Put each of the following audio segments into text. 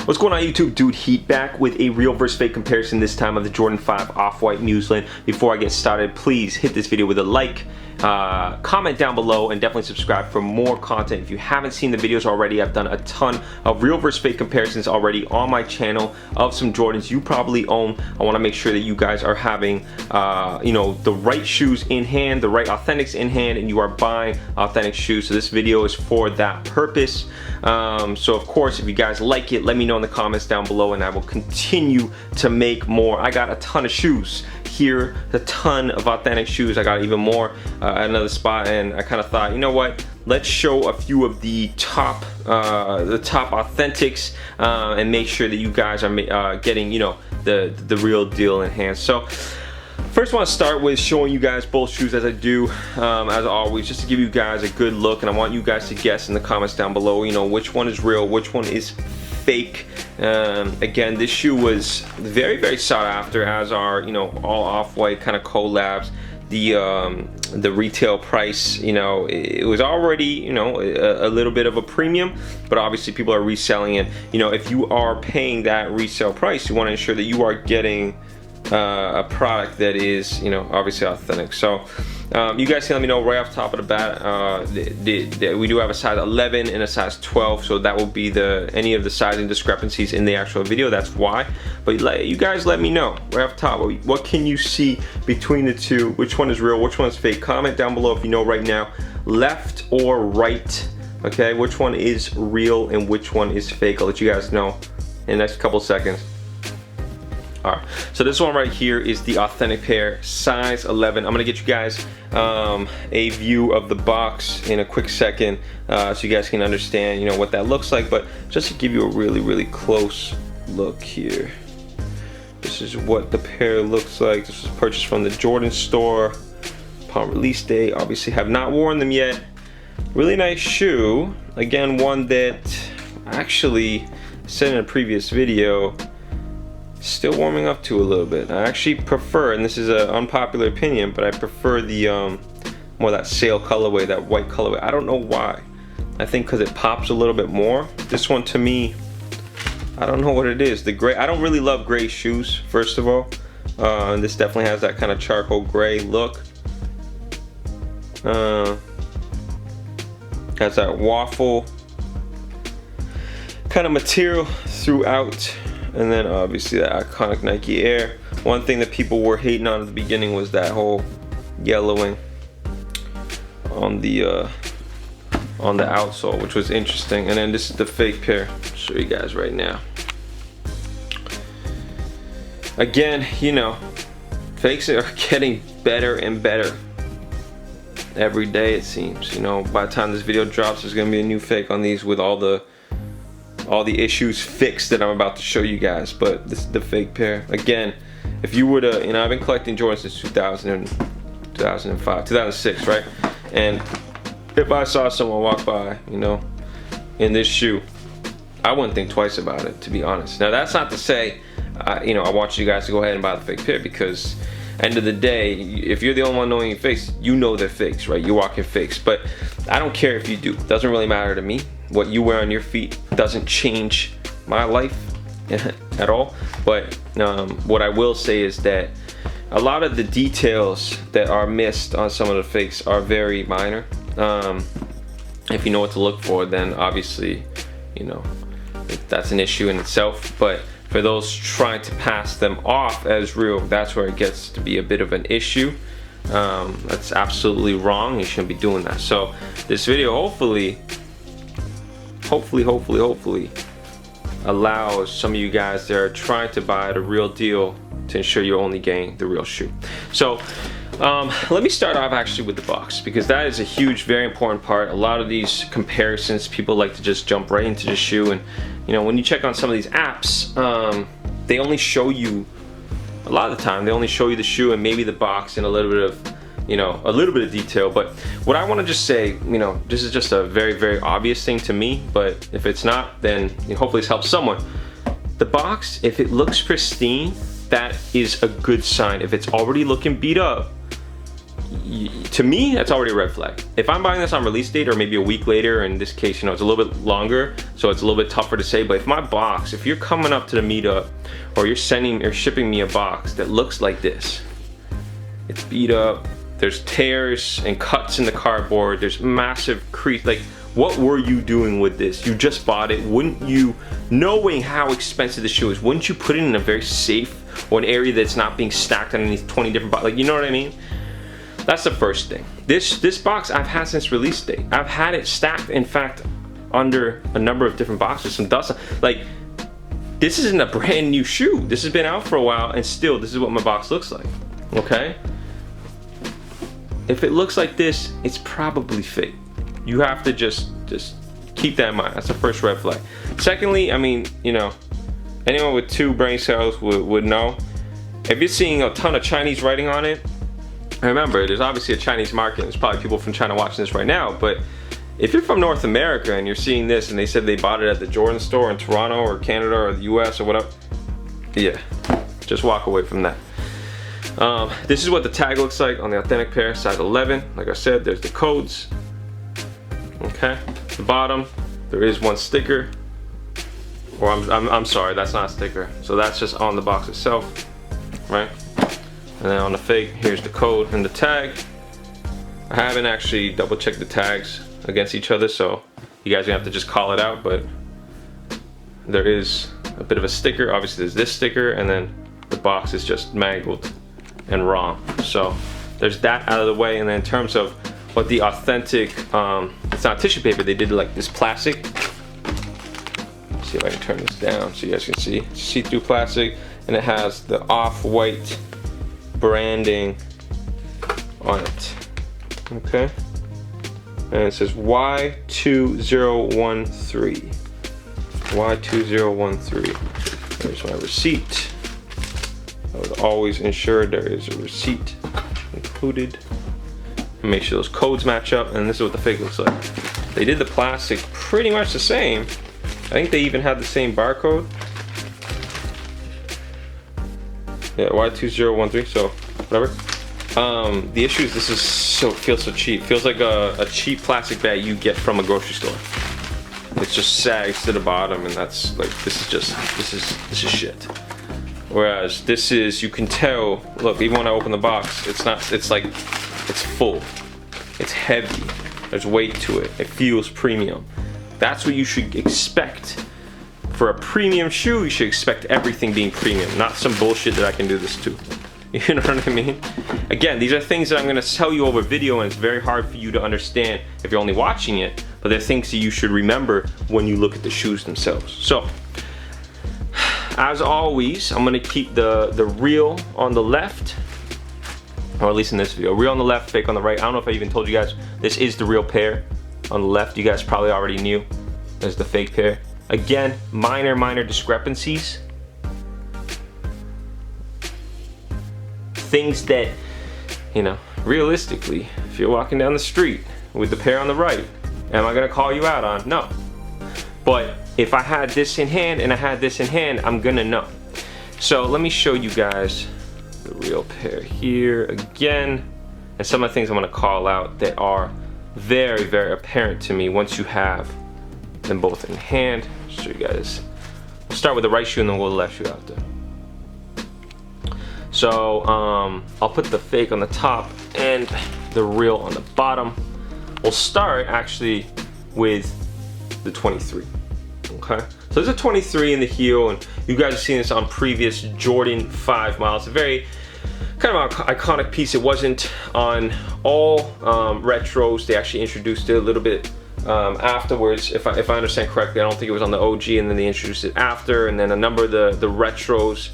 What's going on YouTube? Dude Heat back with a real versus fake comparison, this time of the Jordan 5 Off-White muslin. Before I get started, please hit this video with a like, comment down below, and definitely subscribe for more content. If you haven't seen the videos already, I've done a ton of real versus fake comparisons already on my channel of some Jordans you probably own. I want to make sure that you guys are having the right shoes in hand, the right authentics in hand, and you are buying authentic shoes. So this video is for that purpose. So of course, if you guys like it, let me know in the comments down below and I will continue to make more. I got a ton of shoes here, a ton of authentic shoes. I got even more at another spot, and I kind of thought, you know what, let's show a few of the top authentics and make sure that you guys are getting the real deal in hand. So first, I want to start with showing you guys both shoes as I do, as always, just to give you guys a good look, and I want you guys to guess in the comments down below, which one is real, which one is fake. Again, this shoe was very, very sought after, as are all Off-White kind of collabs. The retail price, it was already a little bit of a premium, but obviously people are reselling it. If you are paying that resale price, you want to ensure that you are getting a product that is obviously authentic. So you guys can let me know right off the top of the bat. We do have a size 11 and a size 12, so that will be any of the sizing discrepancies in the actual video. That's why. But you guys let me know right off the top, what can you see between the two? Which one is real, which one is fake? Comment down below if you know right now, left or right. Okay, which one is real and which one is fake? I'll let you guys know in the next couple seconds. Alright, so this one right here is the authentic pair, size 11. I'm gonna get you guys a view of the box in a quick second, so you guys can understand what that looks like. But just to give you a really, really close look here, this is what the pair looks like. This was purchased from the Jordan store upon release day. Obviously have not worn them yet. Really nice shoe. Again, one that actually said in a previous video, still warming up to a little bit. I actually prefer, and this is an unpopular opinion, but I prefer the more that sail colorway, that white colorway. I don't know why. I think because it pops a little bit more. This one, to me, I don't know what it is. The gray, I don't really love gray shoes, first of all. And this definitely has that kind of charcoal gray look. Has that waffle kind of material throughout. And then obviously that iconic Nike Air. One thing that people were hating on at the beginning was that whole yellowing on the outsole, which was interesting. And then this is the fake pair. I'll show you guys right now. Again, fakes are getting better and better every day, it seems. By the time this video drops, there's gonna be a new fake on these with all the issues fixed that I'm about to show you guys. But this is the fake pair. Again, if you were to, I've been collecting Jordans since 2006, right? And if I saw someone walk by, in this shoe, I wouldn't think twice about it, to be honest. Now, that's not to say, I want you guys to go ahead and buy the fake pair, because end of the day, if you're the only one knowing fakes, they're fakes, right? You're walking fakes. But I don't care if you do. It doesn't really matter to me. What you wear on your feet doesn't change my life at all. But what I will say is that a lot of the details that are missed on some of the fakes are very minor. If you know what to look for, then obviously, that's an issue in itself. But for those trying to pass them off as real, that's where it gets to be a bit of an issue. That's absolutely wrong. You shouldn't be doing that. So this video hopefully allows some of you guys that are trying to buy the real deal to ensure you're only getting the real shoe. So let me start off actually with the box, because that is a huge, very important part. A lot of these comparisons, people like to just jump right into the shoe, and when you check on some of these apps, they only show you, a lot of the time, they only show you the shoe and maybe the box and a little bit of detail. But what I want to just say, this is just a very, very obvious thing to me, but if it's not, then hopefully this helps someone. The box, if it looks pristine, that is a good sign. If it's already looking beat up, to me, that's already a red flag. If I'm buying this on release date or maybe a week later, in this case, you know, it's a little bit longer, so it's a little bit tougher to say, but if my box, if you're coming up to the meetup or you're sending or shipping me a box that looks like this, it's beat up, there's tears and cuts in the cardboard, there's massive crease, like, what were you doing with this? You just bought it. Wouldn't you, knowing how expensive the shoe is, wouldn't you put it in a very safe or an area that's not being stacked underneath 20 different boxes? Like, you know what I mean? That's the first thing. This box I've had since release date. I've had it stacked, in fact, under a number of different boxes, some dust. Like, this isn't a brand new shoe. This has been out for a while, and still, this is what my box looks like, okay? If it looks like this, it's probably fake. You have to just keep that in mind. That's the first red flag. Secondly, I mean, you know, anyone with 2 brain cells would know. If you're seeing a ton of Chinese writing on it, remember, there's obviously a Chinese market. There's probably people from China watching this right now. But if you're from North America and you're seeing this and they said they bought it at the Jordan store in Toronto or Canada or the US or whatever, yeah, just walk away from that. This is what the tag looks like on the authentic pair, size 11. Like I said, there's the codes. Okay, at the bottom there is one sticker, or I'm sorry, that's not a sticker, so that's just on the box itself, right? And then on the fake, here's the code and the tag. I haven't actually double checked the tags against each other, so you guys are gonna have to just call it out, but there is a bit of a sticker. Obviously there's this sticker, and then the box is just mangled and wrong, so there's that out of the way. And then in terms of what the authentic, it's not tissue paper, they did like this plastic. Let's see if I can turn this down so you guys can see. It's see-through plastic, and it has the off-white branding on it, okay? And it says Y2013. Y2013. There's my receipt. I would always ensure there is a receipt included. Make sure those codes match up, and this is what the fake looks like. They did the plastic pretty much the same. I think they even had the same barcode. Yeah, Y2013, so whatever. The issue is this is feels so cheap. Feels like a cheap plastic bag you get from a grocery store. It just sags to the bottom, and that's like, this is shit. Whereas this is, you can tell, look, even when I open the box, it's like, it's full, it's heavy, there's weight to it, it feels premium. That's what you should expect. For a premium shoe, you should expect everything being premium, not some bullshit that I can do this to. You know what I mean? Again, these are things that I'm gonna tell you over video, and it's very hard for you to understand if you're only watching it, but they're things that you should remember when you look at the shoes themselves. So, as always, I'm gonna keep the real on the left, or at least in this video. Real on the left, fake on the right. I don't know if I even told you guys, this is the real pair. On the left, you guys probably already knew. There's the fake pair. Again, minor discrepancies. Things that, you know, realistically, if you're walking down the street with the pair on the right, am I gonna call you out on? No. But if I had this in hand and I had this in hand, I'm gonna know. So let me show you guys the real pair here again, and some of the things I'm gonna call out that are very apparent to me once you have them both in hand. I'll show you guys. We'll start with the right shoe and then we'll go to the left shoe after. So I'll put the fake on the top and the real on the bottom. We'll start actually with the 23. Okay, so there's a 23 in the heel, and you guys have seen this on previous Jordan 5 miles. A very kind of an iconic piece. It wasn't on all retros. They actually introduced it a little bit afterwards, if I understand correctly. I don't think it was on the OG, and then they introduced it after, and then a number of the retros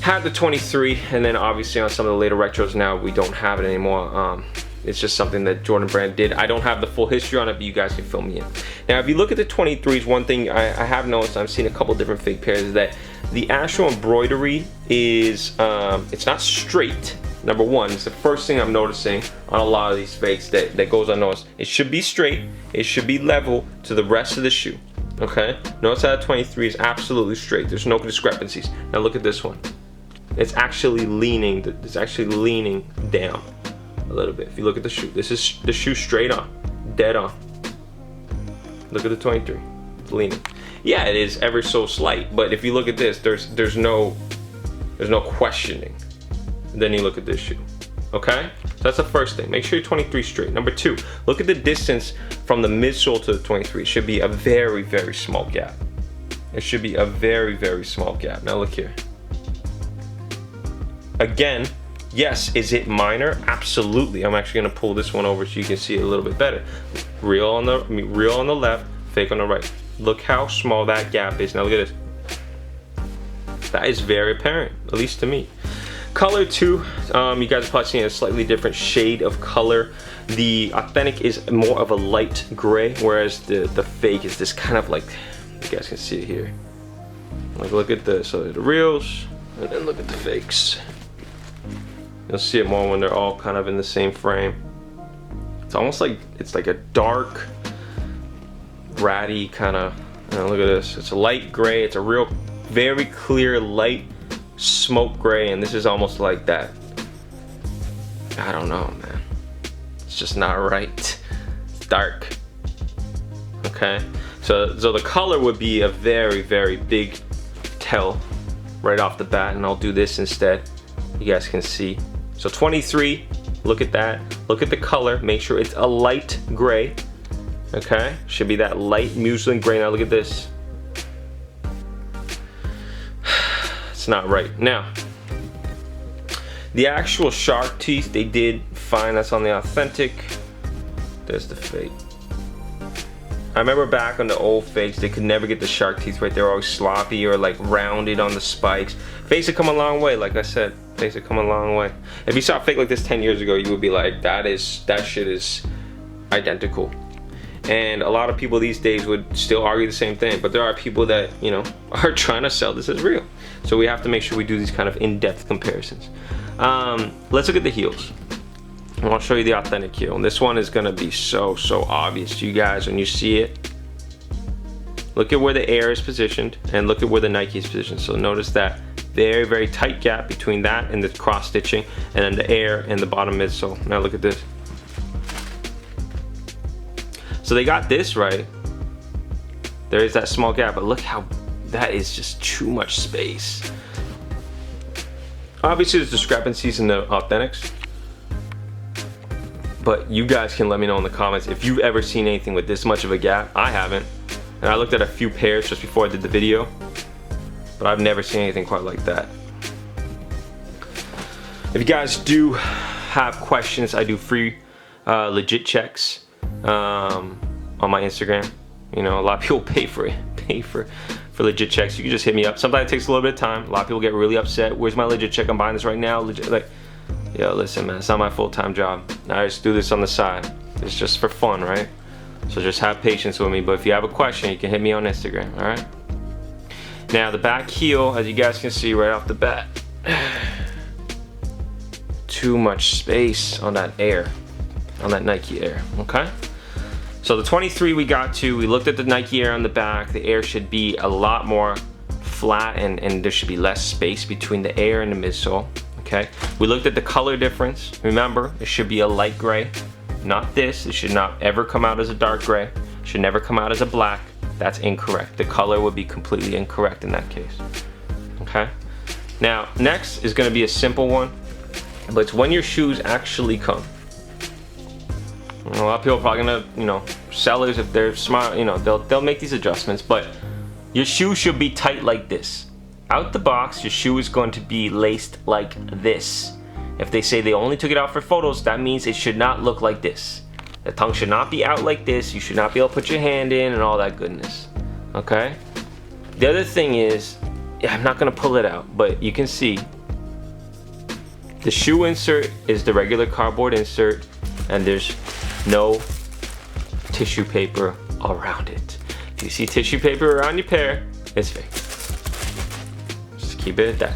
had the 23, and then obviously on some of the later retros now we don't have it anymore. It's just something that Jordan Brand did. I don't have the full history on it, but you guys can fill me in. Now, if you look at the 23s, one thing I have noticed, I've seen a couple different fake pairs, is that the actual embroidery is, it's not straight. Number one, it's the first thing I'm noticing on a lot of these fakes that goes unnoticed. It should be straight, it should be level to the rest of the shoe, okay? Notice that 23 is absolutely straight. There's no discrepancies. Now look at this one. It's actually leaning down a little bit. If you look at the shoe, this is the shoe straight on, dead on. Look at the 23, it's leaning. Yeah, it is ever so slight, but if you look at this, there's no questioning. Then you look at this shoe, okay? So that's the first thing. Make sure your 23 straight. Number 2, look at the distance from the midsole to the 23. It should be a very, very small gap. It should be a very, very small gap. Now look here. Again, yes, is it minor? Absolutely. I'm actually gonna pull this one over so you can see it a little bit better. Real on the left, fake on the right. Look how small that gap is. Now look at this. That is very apparent, at least to me. Color too, you guys are probably seeing a slightly different shade of color. The authentic is more of a light gray, whereas the fake is this kind of like, you guys can see it here. Like look at this, so the reals, and then look at the fakes. You'll see it more when they're all kind of in the same frame. It's almost like, it's like a dark, ratty kind of, look at this. It's a light gray, it's a real, very clear light smoke gray, and this is almost like that. I don't know, man. It's just not right. It's dark. Okay, so the color would be a very, very big tell right off the bat, and I'll do this instead. You guys can see. So 23, look at that. Look at the color. Make sure it's a light gray. Okay, should be that light muslin gray. Now look at this. It's not right. Now, the actual shark teeth, they did fine. That's on the authentic. There's the fake. I remember back on the old fakes, they could never get the shark teeth right. They were always sloppy or like rounded on the spikes. Fakes have come a long way, like I said. Fakes have come a long way. If you saw a fake like this 10 years ago, you would be like, that shit is identical. And a lot of people these days would still argue the same thing, but there are people that, you know, are trying to sell this as real. So we have to make sure we do these kind of in-depth comparisons. Let's look at the heels. And I'll show you the authentic heel. And this one is gonna be so obvious to you guys when you see it. Look at where the Air is positioned and look at where the Nike is positioned. So notice that very tight gap between that and the cross stitching, and then the Air and the bottom midsole. Now look at this. So they got this right. There is that small gap, but look how that is just too much space. Obviously there's discrepancies in the authentics, but you guys can let me know in the comments if you've ever seen anything with this much of a gap. I haven't, and I looked at a few pairs just before I did the video, but I've never seen anything quite like that. If you guys do have questions, I do free legit checks on my Instagram. You know, a lot of people pay for legit checks. You can just hit me up. Sometimes it takes a little bit of time. A lot of people get really upset. Where's my legit check? I'm buying this right now. Legit, like, yo, listen, man, it's not my full-time job. I just do this on the side. It's just for fun, right? So just have patience with me. But if you have a question, you can hit me on Instagram, all right? Now the back heel, as you guys can see right off the bat, too much space on that Air, on that Nike Air, okay? So the 23 we got to, we looked at the Nike Air on the back. The Air should be a lot more flat and there should be less space between the Air and the midsole, okay? We looked at the color difference. Remember, it should be a light gray, not this. It should not ever come out as a dark gray. It should never come out as a black. That's incorrect. The color would be completely incorrect in that case, okay? Now, next is gonna be a simple one, but it's when your shoes actually come. A lot of people are probably gonna, you know, sellers, if they're smart, you know, they'll make these adjustments, but your shoe should be tight like this. Out the box, your shoe is going to be laced like this. If they say they only took it out for photos, that means it should not look like this. The tongue should not be out like this. You should not be able to put your hand in and all that goodness, okay? The other thing is, I'm not gonna pull it out, but you can see the shoe insert is the regular cardboard insert, and there's no tissue paper around it. If you see tissue paper around your pair, it's fake. Just keep it at that.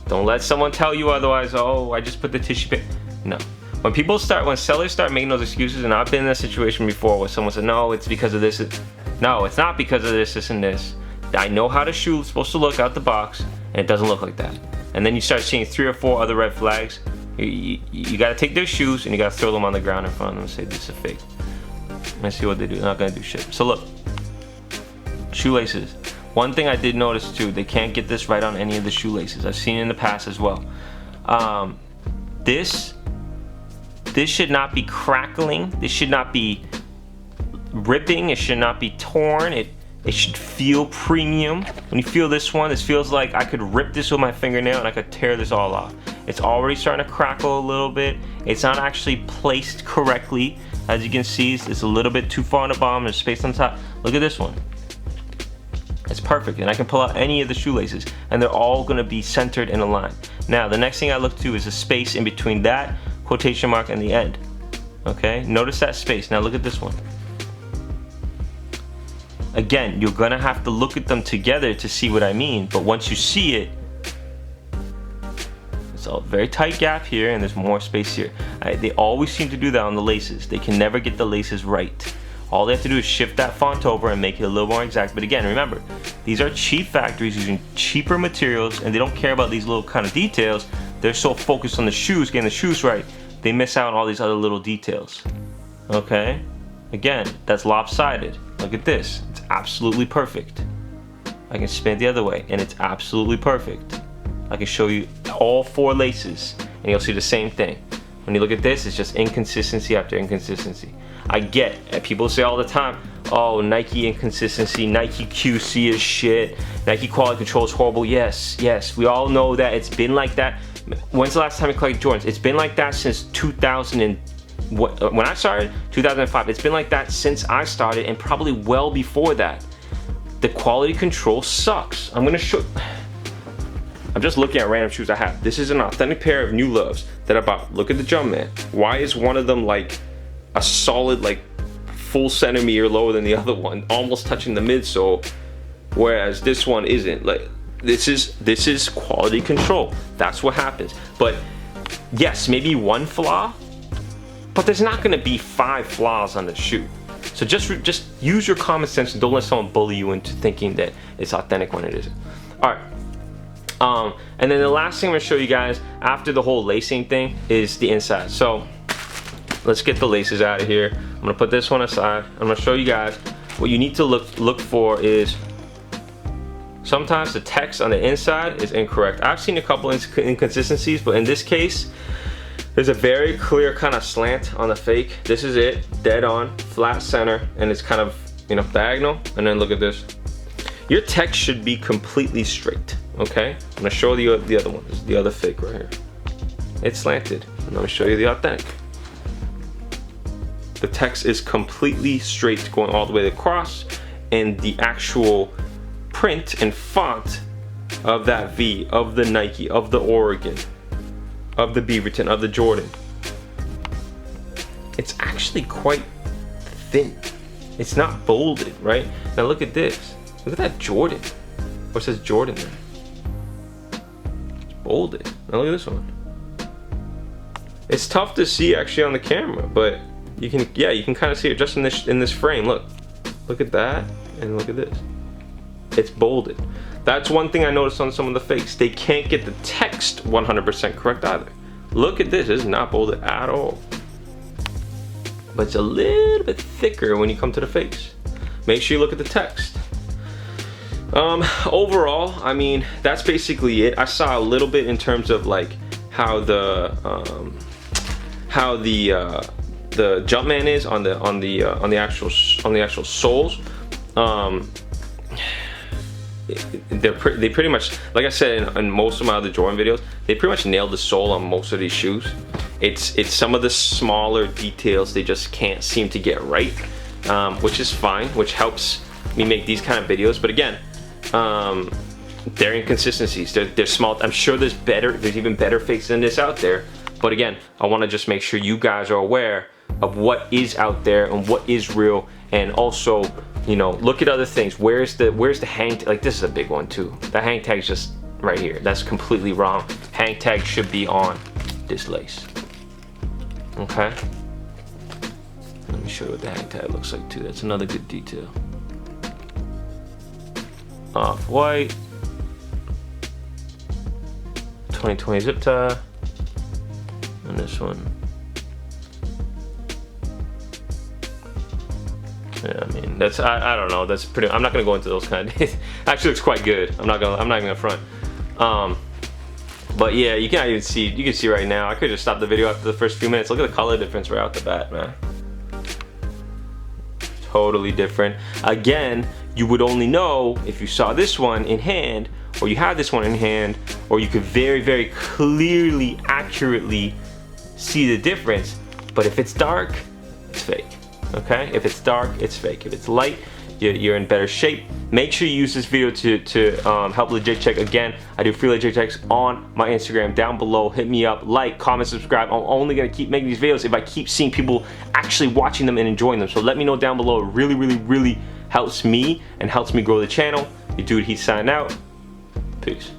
Don't let someone tell you otherwise. Oh, I just put the tissue paper. No. When sellers start making those excuses, and I've been in a situation before where someone said, no, it's because of this. No, it's not because of this, and this. I know how the shoe is supposed to look out the box, and it doesn't look like that. And then you start seeing 3 or 4 other red flags. You gotta take their shoes and you gotta throw them on the ground in front of them and say this is fake. Let's see what they do. They're not gonna do shit. So look, shoelaces. One thing I did notice too, they can't get this right on any of the shoelaces. I've seen it in the past as well. This should not be crackling. This should not be ripping. It should not be torn. It should feel premium. When you feel this one, this feels like I could rip this with my fingernail and I could tear this all off. It's already starting to crackle a little bit. It's not actually placed correctly. As you can see, it's a little bit too far on the bottom. There's space on top. Look at this one. It's perfect, and I can pull out any of the shoelaces, and they're all gonna be centered in a line. Now, the next thing I look to is the space in between that quotation mark and the end. Okay, notice that space. Now look at this one. Again, you're gonna have to look at them together to see what I mean, but once you see it, it's a very tight gap here, and there's more space here. They always seem to do that on the laces. They can never get the laces right. All they have to do is shift that font over and make it a little more exact. But again, remember, these are cheap factories using cheaper materials, and they don't care about these little kind of details. They're so focused on the shoes, getting the shoes right, they miss out on all these other little details. Okay? Again, that's lopsided. Look at this. It's absolutely perfect. I can spin it the other way, and it's absolutely perfect. I can show you all 4 laces, and you'll see the same thing. When you look at this, it's just inconsistency after inconsistency. I get it. People say all the time, oh, Nike inconsistency, Nike QC is shit, Nike quality control is horrible. Yes, we all know that. It's been like that. When's the last time you collected Jordans? It's been like that since 2000 when I started, 2005. It's been like that since I started, and probably well before that. The quality control sucks. I'm just looking at random shoes I have. This is an authentic pair of New Loves that I bought. Look at the Jumpman. Why is one of them like a solid, like, full centimeter lower than the other one, almost touching the midsole, whereas this one isn't? Like, this is quality control. That's what happens. But yes, maybe one flaw, but there's not gonna be 5 flaws on the shoe. So just use your common sense and don't let someone bully you into thinking that it's authentic when it isn't. All right. And then the last thing I'm gonna show you guys after the whole lacing thing is the inside. So let's get the laces out of here. I'm gonna put this one aside. I'm gonna show you guys what you need to look for is sometimes the text on the inside is incorrect. I've seen a couple inconsistencies, but in this case, there's a very clear kind of slant on the fake. This is it, dead on, flat center, and it's kind of, you know, diagonal. And then look at this. Your text should be completely straight, okay? I'm gonna show you the other one. This is the other fake right here. It's slanted. And I'm gonna show you the authentic. The text is completely straight going all the way across, and the actual print and font of that V, of the Nike, of the Oregon, of the Beaverton, of the Jordan, it's actually quite thin. It's not bolded, right? Now look at this. Look at that Jordan. What says Jordan there? It's bolded. Now look at this one. It's tough to see actually on the camera, but you can kind of see it just in this frame. Look at that, and look at this. It's bolded. That's one thing I noticed on some of the fakes. They can't get the text 100% correct either. Look at this. It's not bolded at all. But it's a little bit thicker when you come to the fakes. Make sure you look at the text. Overall, I mean, that's basically it. I saw a little bit in terms of like how the Jumpman is on the actual soles. They pretty much, like I said in most of my other Jordan videos, they pretty much nailed the sole on most of these shoes. It's some of the smaller details they just can't seem to get right, which is fine, which helps me make these kind of videos. But again, they're inconsistencies. They're small. I'm sure there's even better fakes than this out there. But again, I want to just make sure you guys are aware of what is out there and what is real, and also, you know, look at other things. Where's the hang tag? Like, this is a big one too. The hang tag's just right here. That's completely wrong. Hang tag should be on this lace. Okay. Let me show you what the hang tag looks like too. That's another good detail. Off-white. 2020 zip tie. on this one. Yeah, I mean, that's, I don't know, that's pretty, I'm not gonna go into those kind of days. Actually looks quite good. I'm not even gonna front. But yeah, you can't even see, you can see right now, I could just stop the video after the first few minutes. Look at the color difference right out the bat, man. Totally different. Again, you would only know if you saw this one in hand, or you had this one in hand, or you could very, very clearly, accurately see the difference. But if it's dark, it's fake. Okay? If it's dark, it's fake. If it's light, you're in better shape. Make sure you use this video to help legit check. Again, I do free legit checks on my Instagram down below. Hit me up, like, comment, subscribe. I'm only gonna keep making these videos if I keep seeing people actually watching them and enjoying them. So let me know down below. It really, really, really helps me and helps me grow the channel. Your dude, he's signing out. Peace.